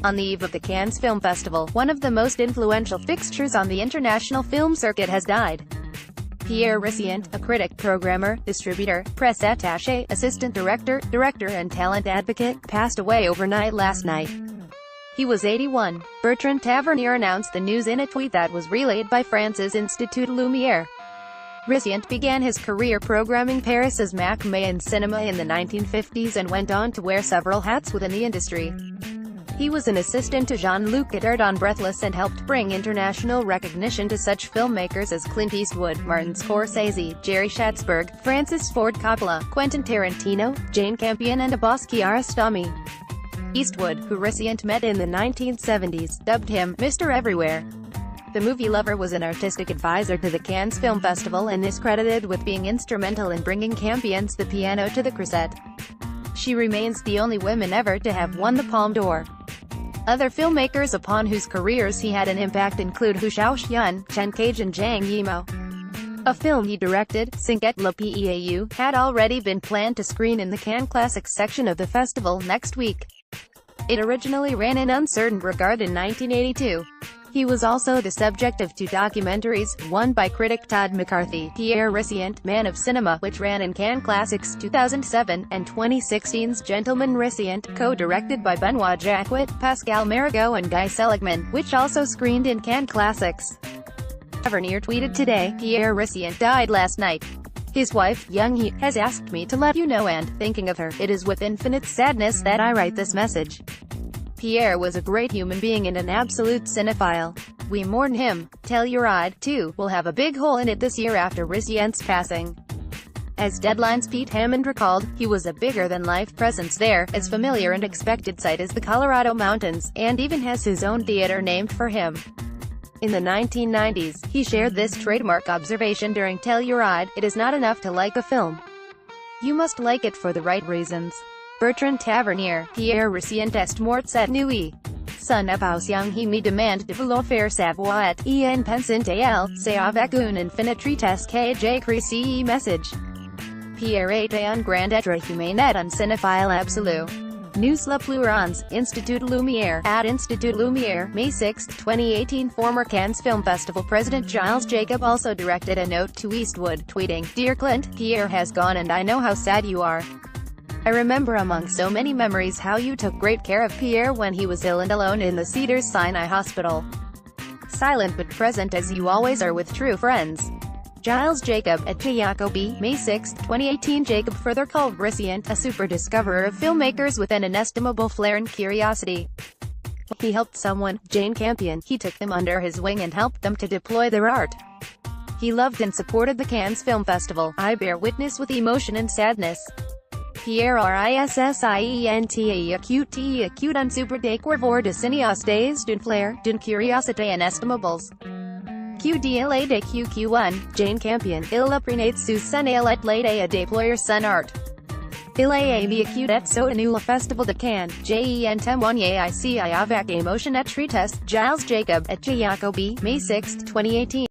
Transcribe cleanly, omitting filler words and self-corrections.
On the eve of the Cannes Film Festival, one of the most influential fixtures on the international film circuit has died. Pierre Rissient, a critic, programmer, distributor, press attaché, assistant director, and talent advocate, passed away overnight last night. He was 81. Bertrand Tavernier announced the news in a tweet that was relayed by France's Institut Lumière. Rissient began his career programming Paris's Mac Mahon cinema in the 1950s and went on to wear several hats within the industry. He was an assistant to Jean-Luc Godard on Breathless and helped bring international recognition to such filmmakers as Clint Eastwood, Martin Scorsese, Jerry Schatzberg, Francis Ford Coppola, Quentin Tarantino, Jane Campion and Abbas Kiarostami. Eastwood, who Rissient met in the 1970s, dubbed him Mr. Everywhere. The movie lover was an artistic advisor to the Cannes Film Festival and is credited with being instrumental in bringing Campion's The Piano to the Croisette. She remains the only woman ever to have won the Palme d'Or. Other filmmakers upon whose careers he had an impact include Hu Shaoxian, Chen Cage and Zhang Yimou. A film he directed, Cinq et le Peau, had already been planned to screen in the Cannes Classics section of the festival next week. It originally ran in uncertain regard in 1982. He was also the subject of two documentaries, one by critic Todd McCarthy, Pierre Rissient, Man of Cinema, which ran in Cannes Classics 2007, and 2016's Gentleman Rissient, co-directed by Benoit Jacquet, Pascal Marigot and Guy Seligman, which also screened in Cannes Classics. Tavernier tweeted today, Pierre Rissient died last night. His wife, Young Hee, has asked me to let you know, and, thinking of her, it is with infinite sadness that I write this message. Pierre was a great human being and an absolute cinephile. We mourn him. Telluride, too, will have a big hole in it this year after Rissient's passing. As Deadline's Pete Hammond recalled, he was a bigger-than-life presence there, as familiar and expected sight as the Colorado Mountains, and even has his own theater named for him. In the 1990s, he shared this trademark observation during Telluride: "It is not enough to like a film. You must like it for the right reasons." Bertrand Tavernier, Pierre Rissient est mort cette nuit. Ce n'est pas Young Hee me demande de vous le faire savoir et en pensant à elle, c'est avec une infinite tristesse que j'écris ce message. Pierre était un grand être humain et un cinéphile absolu. Nous le pleurons. Institut Lumière. At Institut Lumière, May 6, 2018. Former Cannes Film Festival president Giles Jacob also directed a note to Eastwood, tweeting, "Dear Clint, Pierre has gone and I know how sad you are. I remember among so many memories how you took great care of Pierre when he was ill and alone in the Cedars-Sinai Hospital. Silent but present as you always are with true friends." Giles Jacob, at Jacoby, May 6, 2018. Jacob further called Rissient a super discoverer of filmmakers with an inestimable flair and curiosity. He helped someone, Jane Campion, he took them under his wing and helped them to deploy their art. He loved and supported the Cannes Film Festival. I bear witness with emotion and sadness. Pierre Rissient acute un super découvreur de cinéastes d'une flair, d'une curiosité inestimables. QDLA de QQ1, Jane Campion, il a pris sous son aile et l'aide à déployer son art. Il a vécu et soutenu le Festival de Cannes, j'en témoigné ici avec émotion et tristesse. Giles Jacob, at Jacoby, May 6, 2018.